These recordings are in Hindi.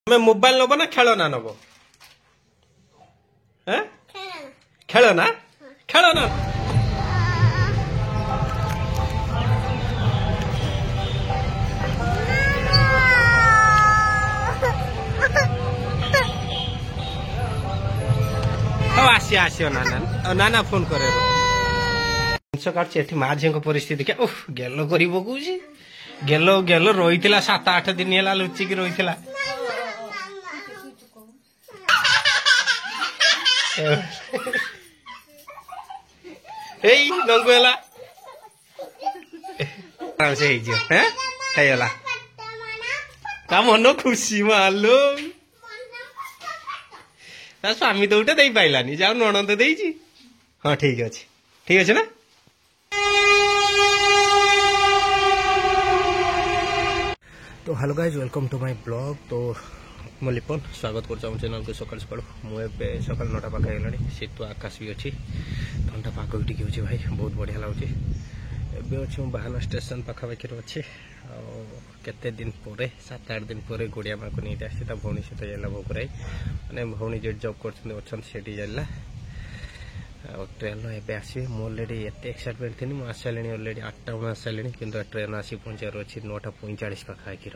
मैं मोबाइल नब ना खेलना नब खेलना खेलना आसी आसियो नाना नाना फोन करे जिनस काटुची माँ झी परिस्थिति क्या ओह गेल कर गेल गेल रही 7-8 दिन है लुचिक रही नंगुला से मन खुशी मालो स्वामी तो उठे पाइलानी जाओ नणंद देजी हाँ ठीक अच्छे ना तो hello guys welcome to my blog. तो मु लिपन स्वागत कर चैनल को सकाल सकाल मुझे सकाल 9टा पाख है शीत आकाश भी अच्छी ठंडा पाग भी टे भाई बहुत बढ़िया लगे एवं अच्छे बाहाना स्टेशन पाखापाखि अच्छे केते दिन पर 7-8 दिन पर गुड़िया माँ को नहीं आसी भौणी सहित जाइला भोगराई मैंने भौणी जो जॉब कर जाइला ट्रेन एवं आसवे मुझे अलरेडी एत एक्साइटमेंट थी मुझे आसानी अलरेडी 8टा बेलू आसानी कि ट्रेन आसी पहुँचार अच्छी 9:45 पाखापाखि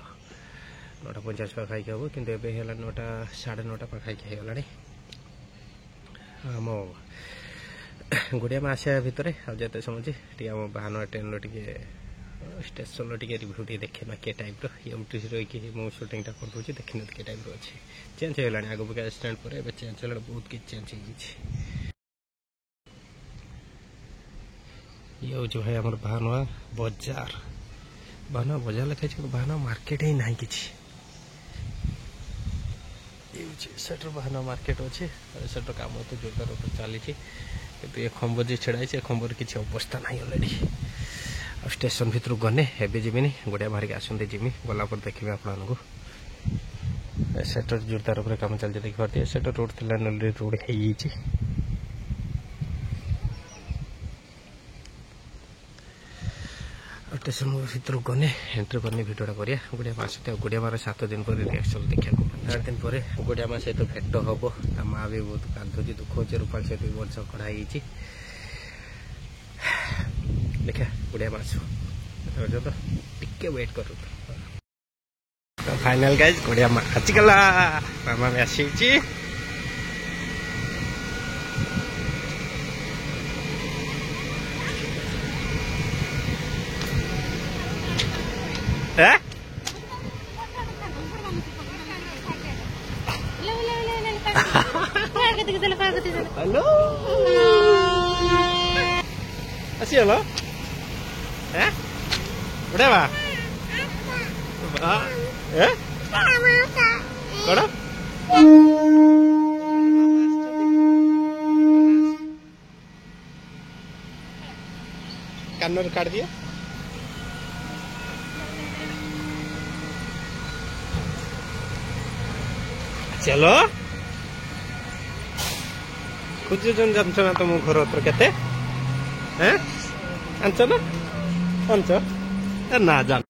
9:45 पाखापाखि हम कि 9टा 9:30 पाखापाखि होगा आम गुड़िया माँ आसा भितर आते समय आम बाहन ट्रेन टे स्टेशन टे रिव्यू टे देखे के टाइप रही रही मो सुटिंग कर देखने के टाइप अच्छे चेंज होगा आग बगैर स्टैंड पर चेंज होगा बहुत किसी चेंज हो ये हूँ भाई आम बाहानुआ बजार बाहानुआ बजार लिखाई बाहानुआ मार्केट ही ना कि सेटर बाहानुआ मार्केट अच्छे सेटर काम तो जोरदार चली कि ये खंब जो छेड़ा है खंबर किसी अवस्था ना अलरेडी स्टेशन भितर गने एवं जीविनी गुड़िया बाहर आसते जीमी गलापर देखिए आपको सेटर जोरदार काम चलती देखी पार्टी सेटर रोड थी अलरेडी रोड हो स्टेशन भर गने एंट्री करने भिडियोटा करिया गुड़िया माँ सहित गुड़िया मार 7 दिन पर रिएक्शन देखा 8 दिन पर गुड़िया माँ सहित भेट हम माँ भी बहुत कांदुची दुख हो रूपाल सहित भी बहुत झगड़ा हो देखा गुड़िया माँ तो टिके वेट करूँ तो फाइनल गाइज गुड़िया माँ आसीगला मामा भी आसी हेलो आसी हेलो बुढ़ा बा कौन कान काट दिया चलो खोजुन जान ना तुम घर के आंच ना आंच ना जान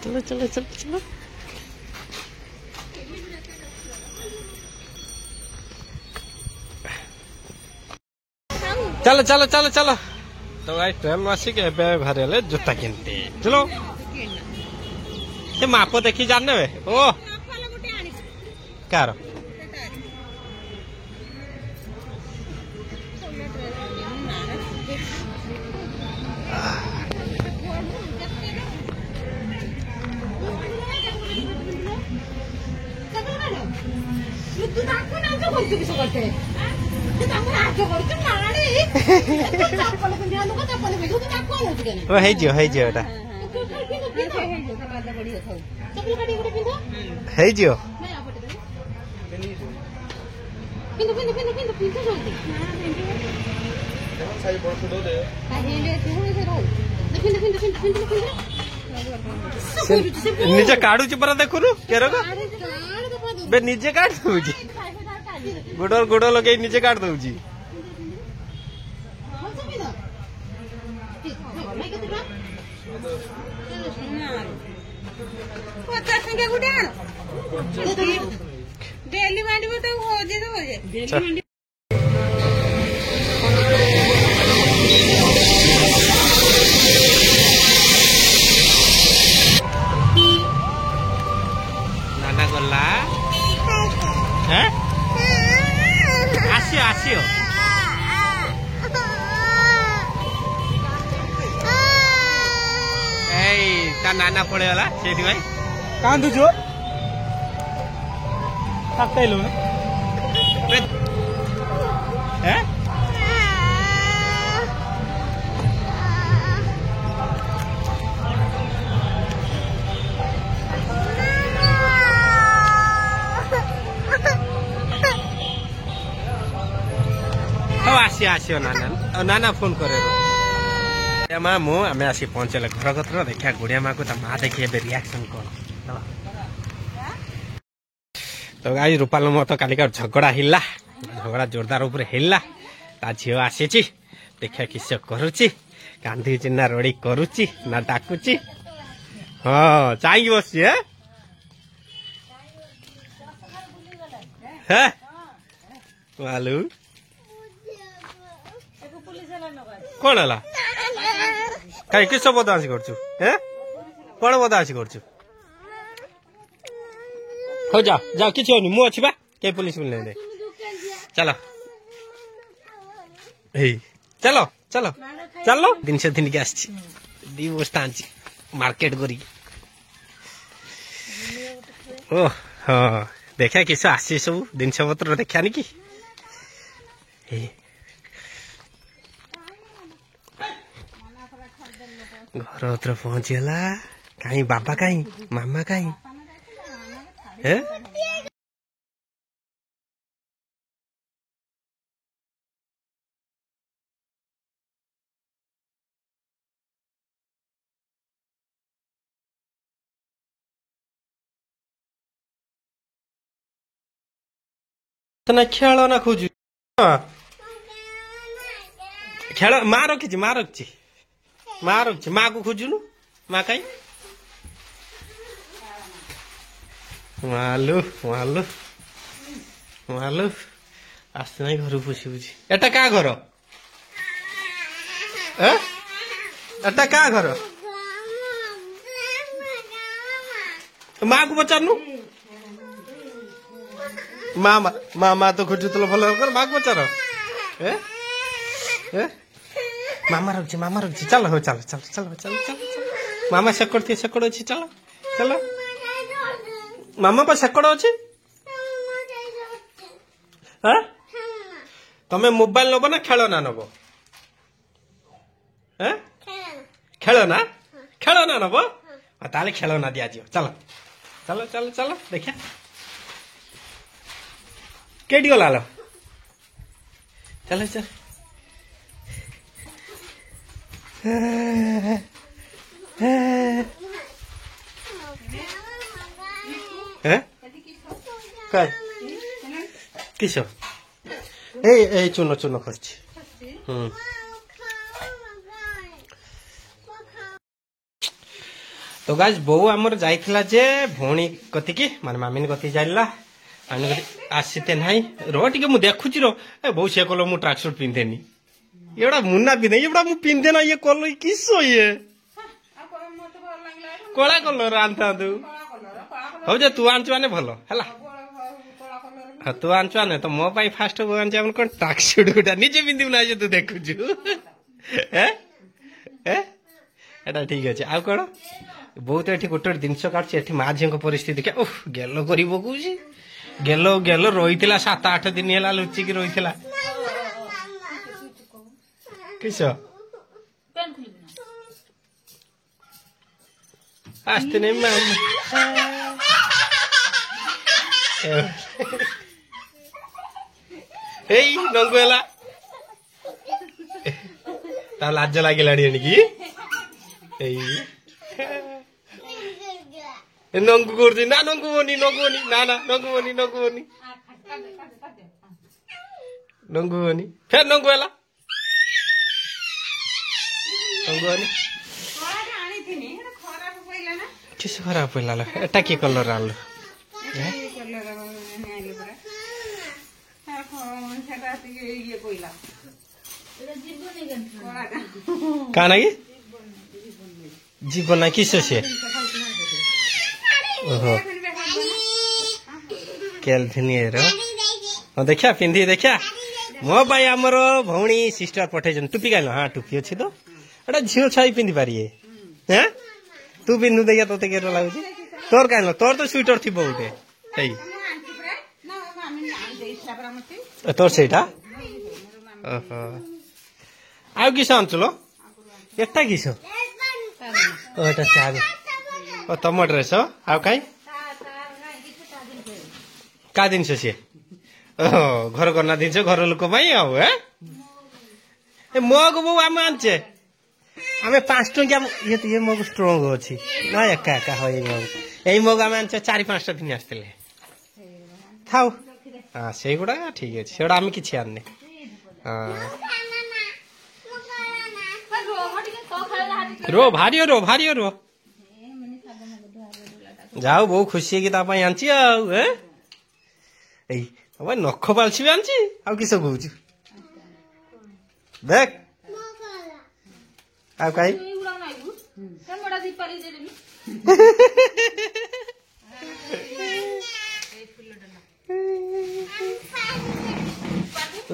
चलो चलो चलो चलो चलो चलो चलो चलो तो भाई ट्रेन आसिक बाहर जूता किनते चलो माप देखी जाने ओ कार निजे काढ़ुची परा देखुनु केरक बे निजे काट दउची गोड़ लगे निजे काट दउची डेली मंडी में तो हो जाए नाना गला आसियो आसियो ता नाना पड़ेगला से कांदुचु आसियो नाना नाना फोन करे माँ मु आम आसी पहुंचले घर कतर देखा गुड़िया माँ को माँ देखिए रिएक्शन कौन तो गाई रूपाल मो तो कालिका झगड़ा हिला झगड़ा जोरदार ऊपर हिला ता झील आसी देखा किस करुच्ची कांदी ना रड़ी करुच्ची ना डाकुची हाँ चाहिए बस मालू कौन है कहीं किस बदमाशी करछु कौन बदमाशी करछु हो जाओ जाओ किसी होनी मु अच्छी बा के पुलिस मिलने चलो चलो चलो चलो दिन से दिन के आसी दी बस्ता आनी मार्केट करी ओ हाँ देखा किस आसी सब जिनस पत्र देखा कि घर उतर पहुंचीगला कहीं बाबा कहीं मामा कहीं ना खेल ना खोजु खेल माँ रखी माँ रखी माँ रखी माँ को खोजुनु माँ कहीं मालू मालू मालू आसते ना घर पुषी पुषी एटा क्या घर एटा क्या घर माँ को पचारनु मामा मामा तो खोजु तो भल माँ को पचार मामा रखी चलो हो चलो चलो चलो चलो चलो मामा सेकड़ थी सेकड़ अच्छी चलो चलो मामा पर सेकड़ अच्छी तमें मोबाइल नब ना खेलना नब खेलना खेलना नब ताले खेलना दिया चलो चलो चलो चलो देखिया केडी गला लो चलो चल किस ए चून चून कर तो गाइस बो आमर जाइथिला जे भौणी कति की माने मामिन कति जाइला मामिन कति आसीते नाही रो टिके मु देखुची रो ए बो से कलो मु ट्रैक सूट पिनथेनी एड़ा मुन्ना पिने एड़ा मु पिनदे ना ये कलो किसो ये कोला कलर आनता तू हो जे तू आनछ माने भलो हला हाँ तू आनछ माने तो मो पाई फास्ट गो आनछ हम कोन ट्रैक सूट गुटा निजे पिनदिउ ना जे तू देखुछु एटा ठीक अछि आ कोन बहुत एठी गोटे जिनस काटछ एठी माँ झी परिस्थिति क्या ओह गेलो करी बकुची गेलो गेलो रहीतिला 7-8 दिन हैला लुचिकी रहीतिला किस आस्ते नहीं मामा ए नंगुला ता लाज लागिलाडी एनिकी ए नंगु करदी ना नंगु बनी ना ना नंगु बनी फिर नंगुला गनी କଳାଟା ଆଣିଥିନି ଏଟା ଖରାପ ପଇଲା ନା किस खराब पड़ला एटा की कलर आलो ଏଇ କଲର ଆଣିଲି ପରା ସେଟା ଟିକେ ଇଏ ପଇଲା କଳାଟା काना की जीवन ना किस से ओहो केल्थिन रो हाँ देखा पिंधि देखा मो भाई आमर भौणी सिस्टर पठे टुपी काल हाँ टुपी अच्छी तो एटा झील छाई पिंधि पारि हैं तू पिंधु देखिया तोते केरो लागुच तोर काल तोर तो स्वेटर थी गोटे ମୁଁ ଆଣିଛି ପରା ନା ଆମେ ଆଣି ଦେଇଥିଲା ପରା ମତେ तोर सेटा ओहो आउ किस आंचलो एटा किस ओ एटा चाबी ओ तम ड्रेस आउ काई का दिन से ओहो घर करना दिन घर लोक आउ ए मग बो आम आनचे आमे 5 टंकिया ये मग स्ट्रांग अच्छी ना एका एका हो यही मग आम आनचे 4-5 दिन आसते थाउ हाँ से गुड़ा ठीक अच्छे से आम कि आने हाँ रो भारी रो जाओ बहु खुशी है कि आंची आउ नख पालसी भी आंची आउ किस कहूँ देख आउ कहीं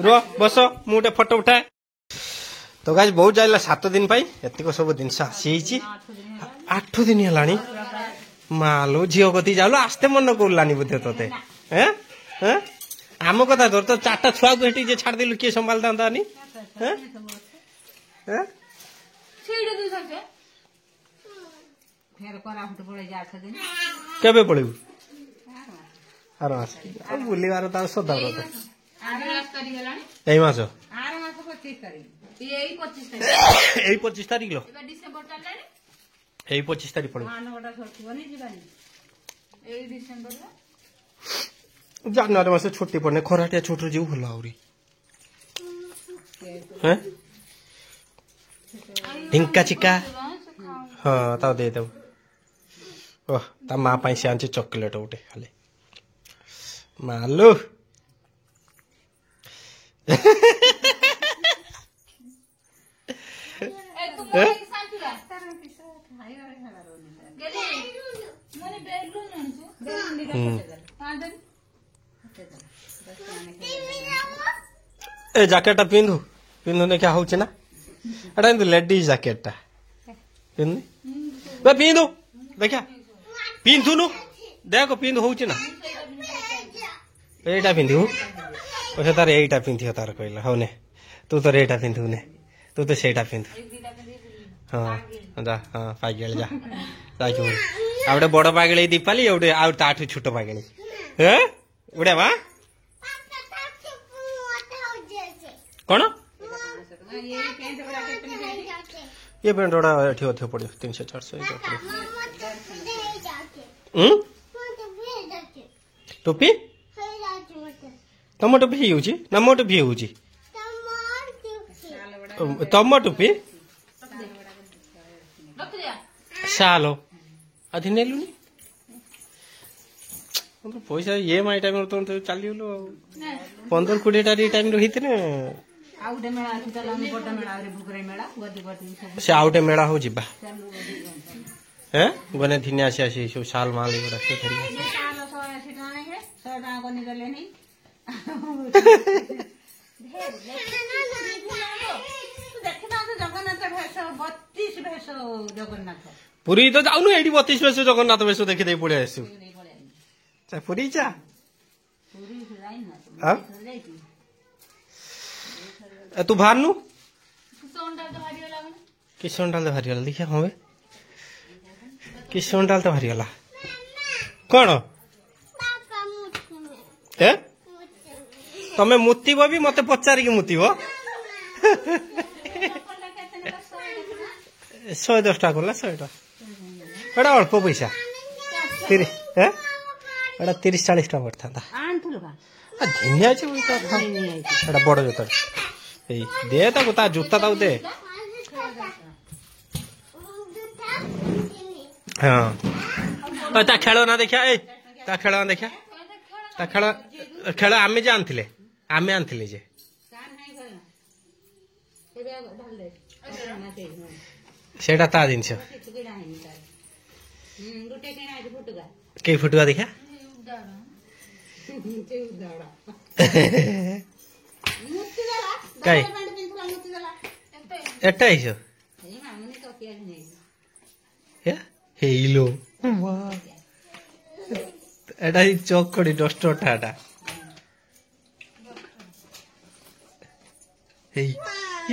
रो बस मुझे फोटो उठाए तो गाइस बहुत जाइला 7 दिन पाई एतिक सब जिनस आसी 8 दिन है मालो झील कति जाऊ आस्ते मन करलानी बोधे तोते आम कथा तोर तो 4टा छुआ को हेटी छाड़ देलु किए संभालता नहीं केबे पड़ेबू आर मास बुलिबार तार सदा व्रत यही मास यही 25 तारीख लो यही 25 तारीख पड़े जनवरी मास छुट्टी पड़ने खराटिया छुट्टी जीव भल आहरी ढिंका चिका हाँ ता दे दे ओह ता माँ पाई से आंचे चॉकलेट गोटे खाली मालू ए जैकेट पिंधु पिंधु ने क्या हो ना एटा लेडीज जैकेट पिंधु पिंधु देखा पिंधुनु देख पिंधु हो ना एटा पिंधु ओसे तार एटा पिंधि तार कहला होने तू तो एटा पिंधु ने तू तो सेटा पिंधु हाँ जा हाँ पागल जा आउटे बड़ पागल दीपाली आउटे आउ ताठू छोट पागल हे उड़े मा कौन ये पेंट बड़ा एठी ओथे पड़े 300-400 टोपी तम टोपी होउची नम टोपी होउची तम टोपी सालो अधी नेलुनी पैसा ये माई टाइम तो चली गलो 15-20 टाइम रही से आउटे मेला हो जीवा हैं गने थिने आसी आसी सब साल माल गुड़ा से धरी पुरी तो जाऊनु एडी 32 वेश जगन्नाथ वेश देखि दे पड़े आसु पुरी जा तू बाहर किशन डाल तो भारी गला देखिए हाँ किशन डाल तो भारी गला कौन तमें मुतीब भी मत पचारिक मुतीब 110 टा गला 100 टा एटा अल्प पैसा 30-40 टा पड़ता धनिया बड़ जोता दे जूता दे हाँ ता खेल ना देखा ए ता खेल ना देखा ता खेल खेल आमे जे आनथिले आमे आनथिले जे सेटा ता जिनस के फुटुआ देखा काई एटा हिसो हेलो एटा चौकड़ी डस्टरटा एटा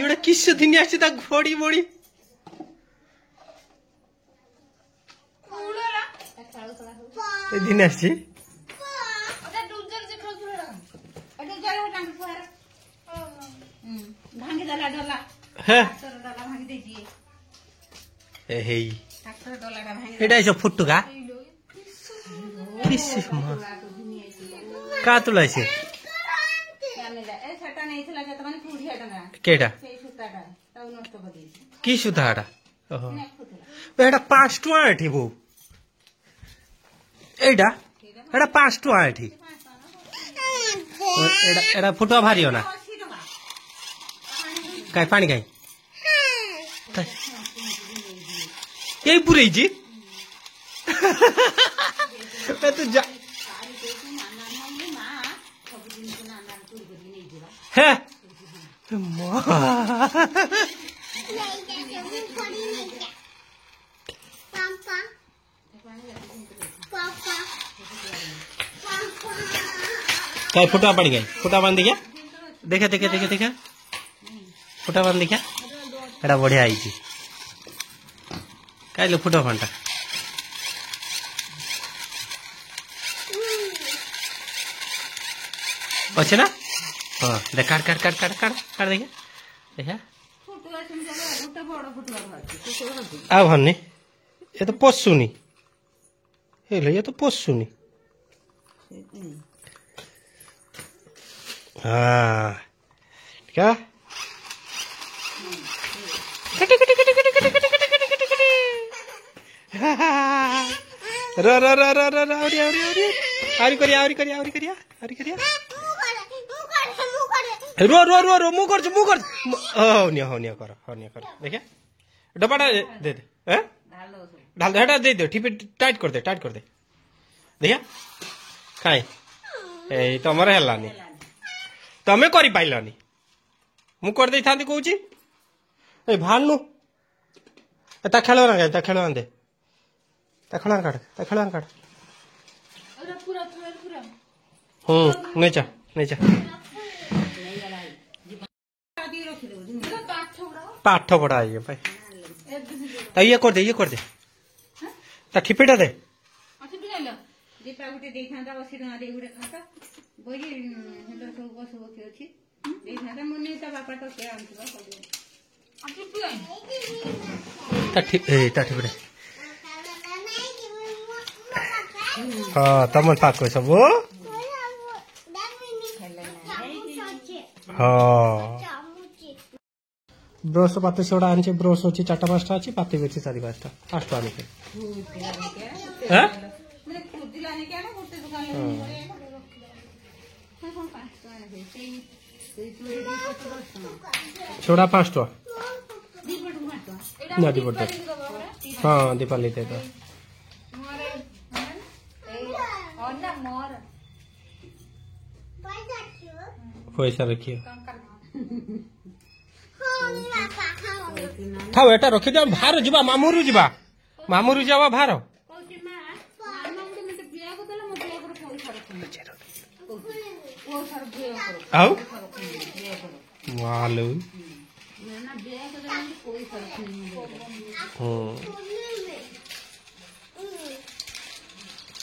एटा किस दिन आछि ता घोड़ी मोड़ी दिन आछि फुटुका का तुलाइसे केटा कि सुताटा एटा 5 टका एठी बो एटा एटा 5 टका एठी एटा एटा फुटुआ भारी हो ना काय पानी काय यही पूरे जी तू जा है काय फुटा पड़ गई फुटा बांध दिया देखा देखा देखा देखा फुटा बांध दिया एटा बढ़िया आई काले फुटा फांटा अच्छे ना हाँ देख काट काट काट काट काट काट देखा देखा आ भन्ने ये तो पशुनी ये तो पशुनी हाँ क्या रो रो रो रो रो आवरी करिया आवरी करिया आवरी करिया आवरी करिया रो रो रो रो मु कर होनिया कर देखिए डब्बाटा दे दे हैं ढाल दे हटा दे दे ठीक टाइट कर दे देखिए काई ए तमर हेलानी तमे करि पाइलानी मु कर दे थांती कहूची ए भानु ता खेलो ना ता खेलो दे ता खेलो काट नेचा नेचा पाठ पढ़ा है भाई ता ये कर दे ता ठिपेटा दे दीपा गुटे देखा 80 टका दे गुटे खाता बोली हेलो सब बस बस अछि देखा मने ता बापा तो के आंतबा ता ठिपेटा हाँ तमन पाको सब हाँ ब्रश पाते से आनी ब्रश अच्छी 4-5टा अच्छी पाते भी अच्छी 4-5टा 5टा आने छोड़ा 5 टका ना दीपट हाँ दीपाली दे तो पैसा रखिए था एटा रखी दिया बाहर जीवा मामूरू जीवा बाहर आओ वालो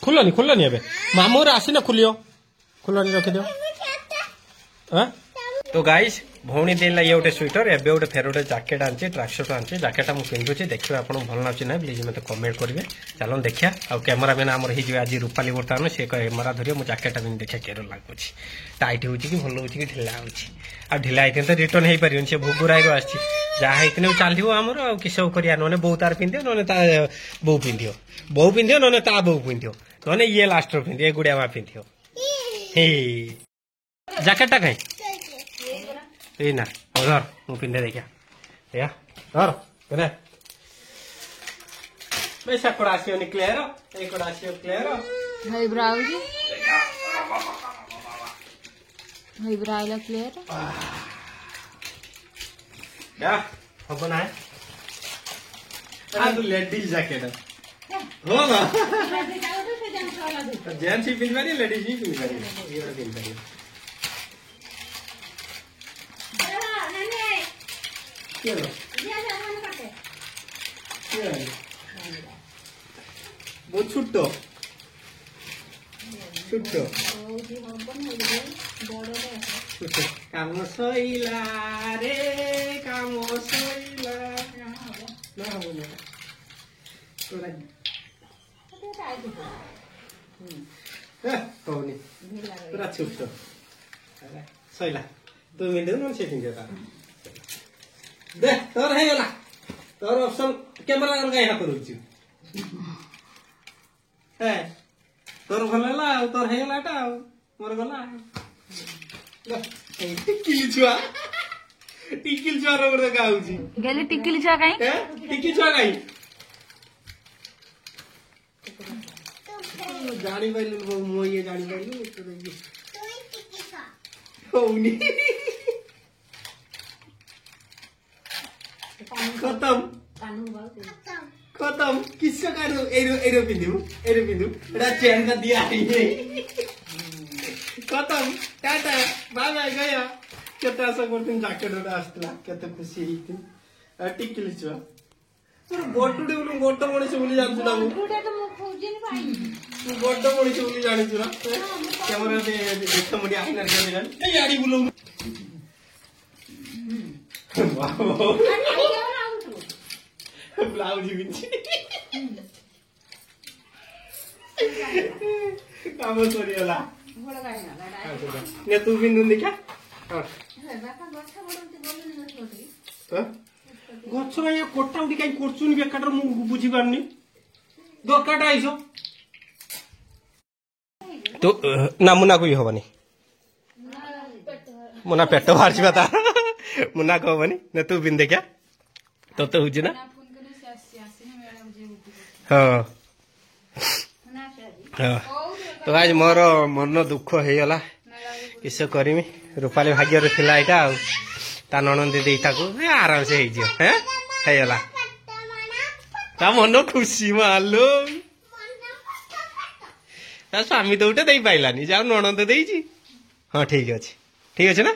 खुल्लनी अबे मामूर आसी ना खुलियो खुल्लनी रखी दियो तो गाइस भौणी देला ये गोटे स्वेटर एबे गोटे फेर गोटे जैकेट आनी ट्रैकसूट आनी जैकेटा मुझे पिंधुची देखिए आपको भल लाଗୁଛି ना प्लीज मत कमेंट करेंगे चलो देखिया आ कैमेरामैन आमर हो आज रूपाली बर्तमान सी कैमेरा धरिए मुझे जैकेटा भी देखिए केर लगुच टाइट हो कि भल हो कि ढिला हो ढिला होते तो रिटर्न हो पार सी भोगुराई आसने चलो आमर आ किस करिया ना बो तार पिंधो ना बो पिंधो बो पिंधो ना ता बो पिंधो ना ये लास्ट पिंधो ये गुड़िया माँ पिंधो जैकेटा कहीं ये ना धर मु पिंधे देखिया धर धर पैसा कोड़ा आसियो नि clear A Koda आसियो clear hi browse hi ब्राइला clear या अब ना है आ तो लेडीज जैकेट हो ना जेंट्स ही पिनवारी लेडीज ही पिनवारी ये पिनवारी बहुत छुट्टो छुट्टो काम सइला रे काम सइला ना हो ना तोरा कोनी पूरा छुट्टो सइला तू मिल दे से पिंजता दे तोर है गला तोर ऑप्शन कैमरा का यहाँ करूची है तोर भलला तोर है गला टा मोर गला टिकिल छुआ रो गाउची गेली टिकिल छुआ काई टिकिल छुआ काई जानी पाइलु मो ये जानी पाइलु तो ये टिकिल छुआ होनी खत्म खत्म किसका काटू एरो पिंधु एटा चैन का दिया खत्म टाटा बाय बाय गया केते आशा करथिन जैकेट ओटा आस्तला केते खुशी हेती टिकिल छुआ तोर गोटुडे बोलू गोट मणिस बोली जानछु ना गोटुडे तो मु खोजिन पाई तू गोट मणिस बोली जानिछु ना कैमरा दे देख मडी आइना के जान ए गाड़ी बोलू ब्लाउज काम सरीगला ने तू बिंदु देखा गछ ये कोटा उठी कहीं करछुनी बेकाटर मु बुझी पारनी दरकारटा आइसो तो ना मुना कोई होबनी मुना पेट बाहर बता मुना को होबनी ने तू बिंदे क्या तो हुजी ना हाँ हाँ तो आज मोर मन दुख हो गला किस करमी रूपाली भाग्य थिला एटा ता ननंद देईटा को आराम से हो गला ता मन खुशी मालो ता स्वामी तो उठे दे पाइलानी जा ननंद देईची हाँ ठीक अच्छे ना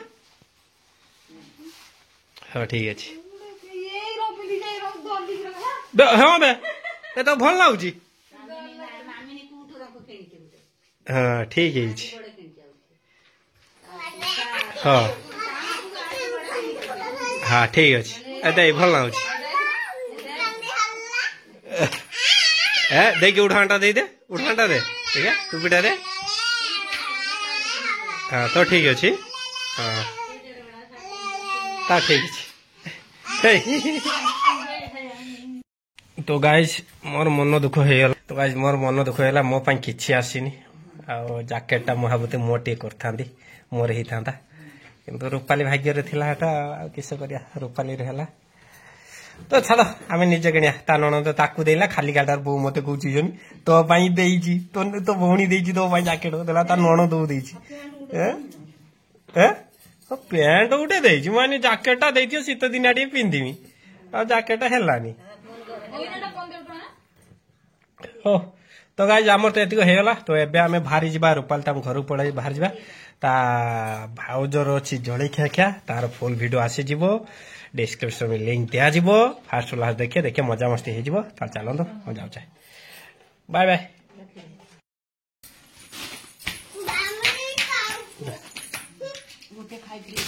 हाँ ठीक अच्छे हाँ बे ये तो भल लाଗୁଛି हाँ ठीक है हाँ हाँ ठीक अच्छे ए भल लाଗୁଛି ए देख उठाणटा दे उठाणटा दे ठीक है टुपीटा दे हाँ तो ठीक अच्छे हाँ ता ठीक अच्छे तो गाइज मोर मन दुख हो गला तो गाइज मोर मन दुख होगा मो पाई किछि आसीनी आ जैकेटा मु भाबुते मो टे करथांदी मोर ही थांदा किंतु रूपाली भाग्य रे थिला हटा किस करिया रूपाली रे हला तो छाड़ो आमे निजे गणिया ता ननद ताकू देला खाली गाडार बो मते कहूची जनी तो पाई देईची तो भौणी देईची तो पाई जैकेट देला ता ननद दो देईची ए तो पैंट उठे देईची माने जैकेटा देइथियो शीत दिन आडी पिंदिमी आ जैकेटा हेलानी हो तो गाइज आमर तो एतिक होगला तो एबे आमे बाहरी जिबा रूपाली ताम घर पड़ाई बाहर जिबा ता भाउजर अच्छी जलखिया खिया तार फुल वीडियो आसी जिवो डिस्क्रिप्शन में लिंक दिया जिवो फास्ट लास्ट देखिए मजा मस्ती हो ता चलतो हम जाऊँ बाय बाय ଟିକେ ଖାଇଥିଲି।